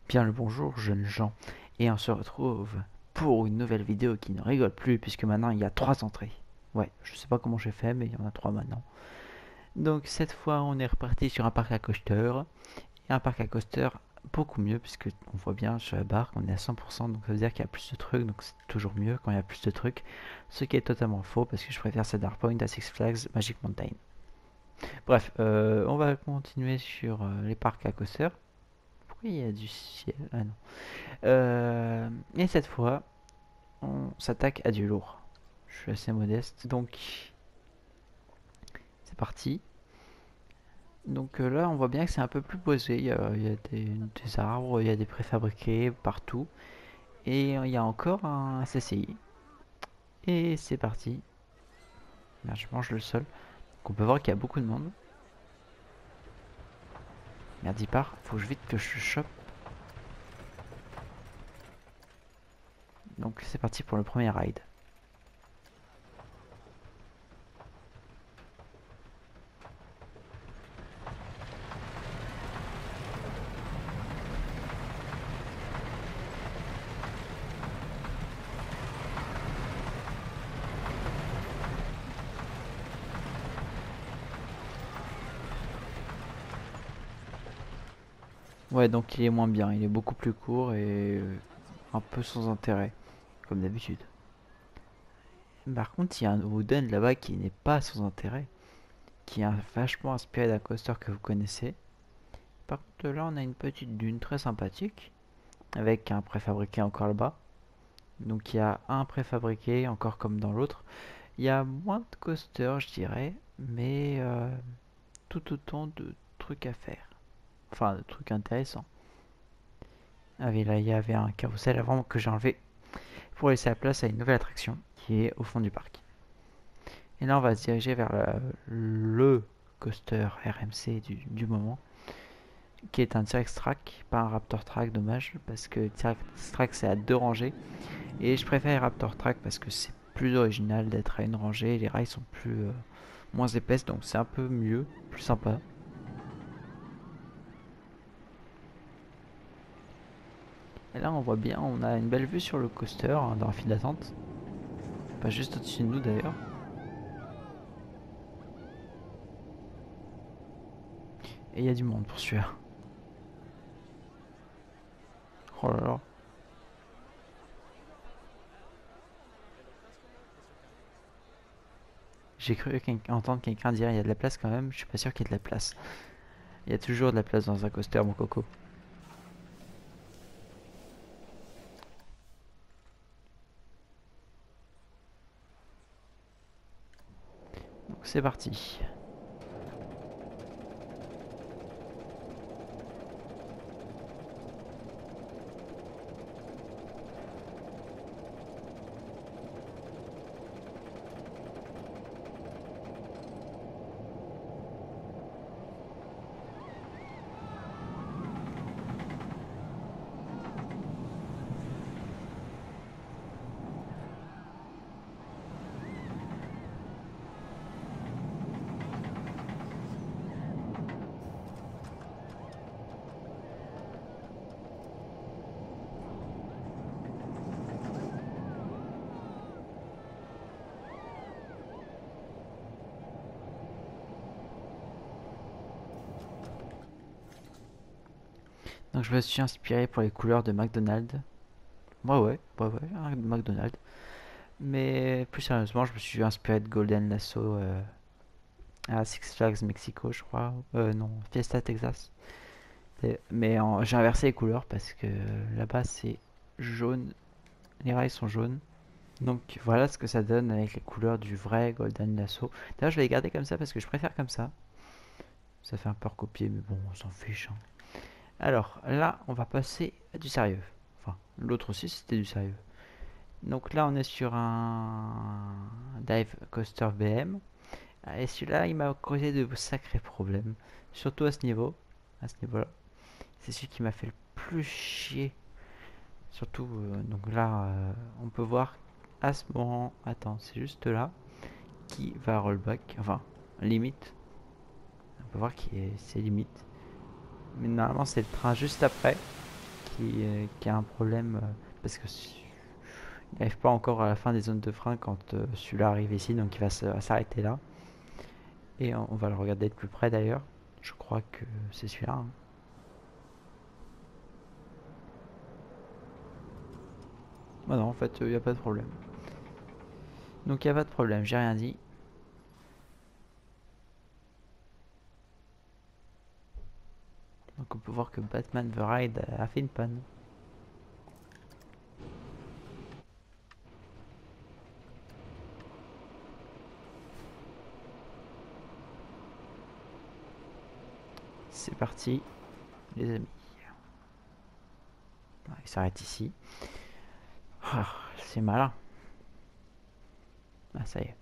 Bien le bonjour jeunes gens, et on se retrouve pour une nouvelle vidéo qui ne rigole plus puisque maintenant il y a 3 entrées. Ouais, je sais pas comment j'ai fait mais il y en a 3 maintenant. Donc cette fois on est reparti sur un parc à coaster, et un parc à coaster beaucoup mieux puisque on voit bien sur la barre qu'on est à 100%, donc ça veut dire qu'il y a plus de trucs, donc c'est toujours mieux quand il y a plus de trucs. Ce qui est totalement faux parce que je préfère Cedar Point à Six Flags Magic Mountain. Bref, on va continuer sur les parcs à coaster. Pourquoi il y a du ciel? Ah non. Et cette fois, on s'attaque à du lourd. Je suis assez modeste, donc c'est parti. Donc là, on voit bien que c'est un peu plus posé. Il y a des arbres, il y a des préfabriqués partout. Et il y a encore un CCI. Et c'est parti. Merde, je mange le sol. Donc on peut voir qu'il y a beaucoup de monde. Merde, il part. Faut vite que je chope. Donc c'est parti pour le premier ride. Ouais, donc il est moins bien. Il est beaucoup plus court et un peu sans intérêt, comme d'habitude. Par contre, il y a un wooden là-bas qui n'est pas sans intérêt, qui est vachement inspiré d'un coaster que vous connaissez. Par contre, là, on a une petite dune très sympathique, avec un préfabriqué encore là-bas. Donc, il y a un préfabriqué, encore comme dans l'autre. Il y a moins de coasters, je dirais, mais tout autant de trucs à faire. Enfin, de trucs intéressants. Ah oui, là, il y avait un carrousel avant que j'ai enlevé pour laisser la place à une nouvelle attraction qui est au fond du parc. Et là, on va se diriger vers le coaster RMC du moment, qui est un T-Rex Track, pas un Raptor Track, dommage, parce que T-Rex Track c'est à 2 rangées, et je préfère Raptor Track parce que c'est plus original d'être à une rangée, les rails sont moins épaisses, donc c'est un peu mieux, plus sympa. Et là on voit bien, on a une belle vue sur le coaster hein, dans la file d'attente, pas juste au-dessus de nous d'ailleurs. Et il y a du monde pour celui-là. Oh là là. J'ai cru entendre quelqu'un dire il y a de la place quand même, je suis pas sûr qu'il y ait de la place. Il y a toujours de la place dans un coaster, mon coco. Donc c'est parti. Donc je me suis inspiré pour les couleurs de McDonald's. Ouais, un McDonald's. Mais plus sérieusement, je me suis inspiré de Golden Lasso à Six Flags Mexico, je crois. Non, Fiesta Texas. Mais j'ai inversé les couleurs parce que là-bas c'est jaune, les rails sont jaunes. Donc voilà ce que ça donne avec les couleurs du vrai Golden Lasso. D'ailleurs, je vais les garder comme ça parce que je préfère comme ça. Ça fait un peu recopier, mais bon, on s'en fiche, hein. Alors là, on va passer à du sérieux. Enfin, l'autre aussi c'était du sérieux. Donc là, on est sur un dive coaster BM. Et celui-là, il m'a causé de sacrés problèmes. Surtout à ce niveau. À ce niveau-là. C'est celui qui m'a fait le plus chier. Surtout, donc là, on peut voir à ce moment. Attends, c'est juste là. Qui va rollback. Enfin, limite. On peut voir que c'est limite. Mais normalement, c'est le train juste après qui a un problème parce que il n'arrive pas encore à la fin des zones de frein quand celui-là arrive ici, donc il va s'arrêter là. Et on va le regarder de plus près d'ailleurs. Je crois que c'est celui-là, hein. Bah non, en fait, il n'y a pas de problème. Donc il n'y a pas de problème, j'ai rien dit. Donc on peut voir que Batman The Ride a fait une panne. C'est parti, les amis. Ouais, il s'arrête ici. Ah, c'est malin. Ah, ça y est.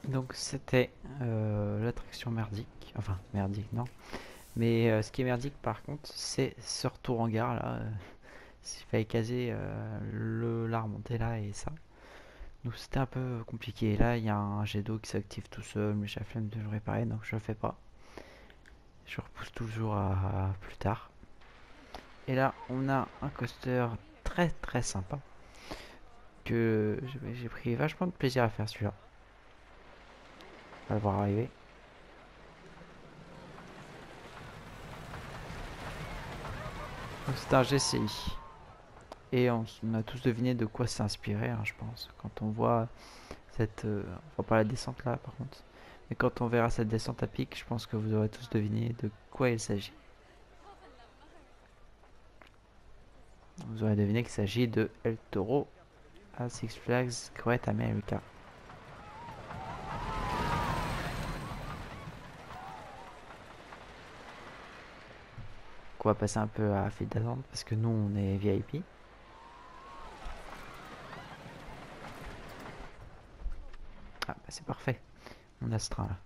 Donc c'était l'attraction merdique. Enfin, merdique, non. Mais ce qui est merdique par contre, c'est ce retour en gare là. Il fallait caser la remontée là et ça. Donc c'était un peu compliqué. Là, il y a un jet d'eau qui s'active tout seul, mais j'ai la flemme de le réparer, donc je le fais pas. Je repousse toujours à plus tard. Et là, on a un coaster très très sympa que j'ai pris vachement de plaisir à faire celui-là. On va le voir arriver. Donc c'est un GCI. Et on a tous deviné de quoi c'est inspiré, hein, je pense. Quand on voit cette... on voit pas la descente là par contre. Mais quand on verra cette descente à pic, je pense que vous aurez tous deviné de quoi il s'agit. Vous aurez deviné qu'il s'agit de El Toro à Six Flags Great America. On va passer un peu à la file d'attente parce que nous on est VIP. Ah bah c'est parfait, on a ce train là.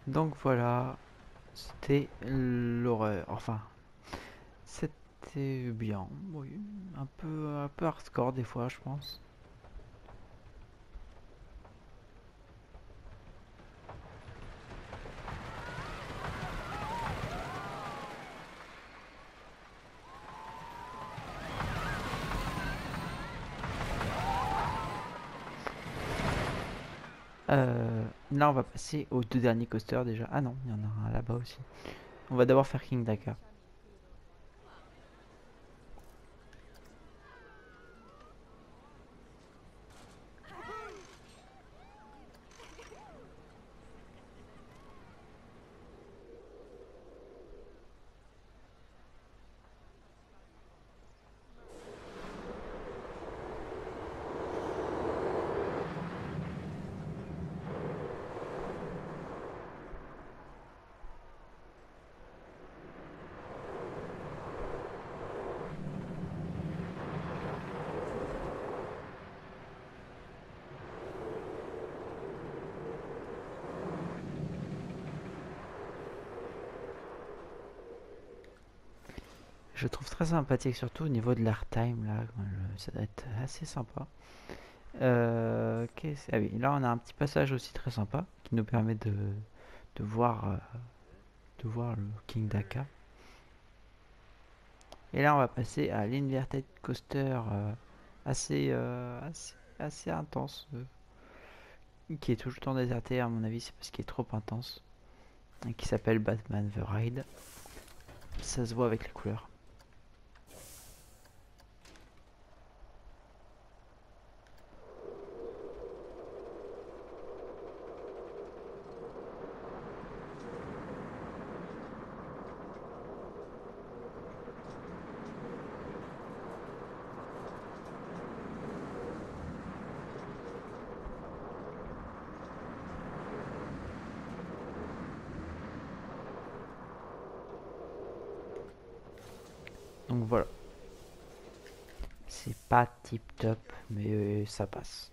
Donc voilà, c'était l'horreur. Enfin, c'était bien. Oui, un peu hardcore des fois, je pense. Là, on va passer aux deux derniers coasters déjà. Ah non, il y en a un là-bas aussi. On va d'abord faire King Dakar. je trouve très sympathique, surtout au niveau de l'airtime là. Ça doit être assez sympa. Ah oui, là on a un petit passage aussi très sympa qui nous permet de voir, de voir le King Daka. Et là on va passer à l'Inverted Coaster assez intense, qui est tout le temps déserté à mon avis, c'est parce qu'il est trop intense, et qui s'appelle Batman The Ride. Ça se voit avec les couleurs. Donc voilà, c'est pas tip top, mais ça passe.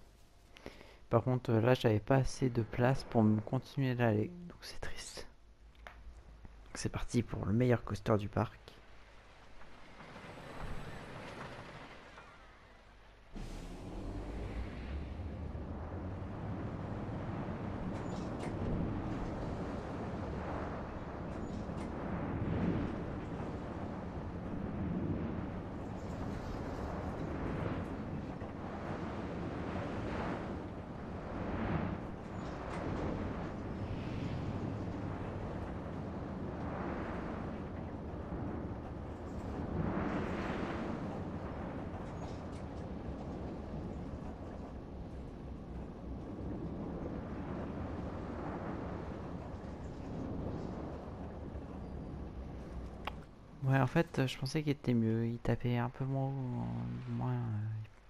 Par contre, là, j'avais pas assez de place pour me continuer d'aller, donc c'est triste. Donc c'est parti pour le meilleur coaster du parc. Ouais, en fait, je pensais qu'il était mieux. Il tapait un peu moins.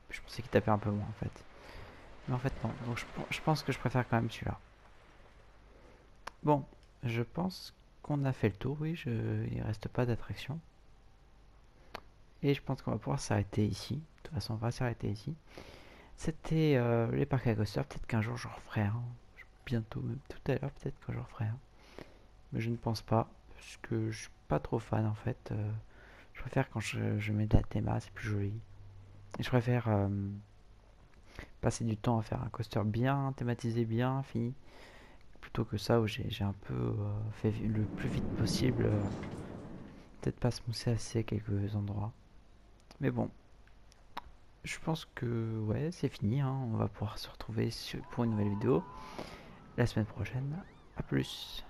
Je pensais qu'il tapait un peu moins en fait. Mais en fait, non. Donc je pense que je préfère quand même celui-là. Bon, je pense qu'on a fait le tour. Oui, il reste pas d'attraction. Et je pense qu'on va pouvoir s'arrêter ici. De toute façon, on va s'arrêter ici. C'était les parcs à coaster. Peut-être qu'un jour je referai un. Bientôt, même tout à l'heure, peut-être que je referai un. Mais je ne pense pas. Parce que je suis pas trop fan en fait. Je préfère quand je mets de la théma, c'est plus joli. Et je préfère passer du temps à faire un coaster bien thématisé, bien fini, plutôt que ça où j'ai un peu fait le plus vite possible. Peut-être pas se mousser assez à quelques endroits. Mais bon, je pense que ouais, c'est fini, hein. On va pouvoir se retrouver pour une nouvelle vidéo la semaine prochaine. A plus.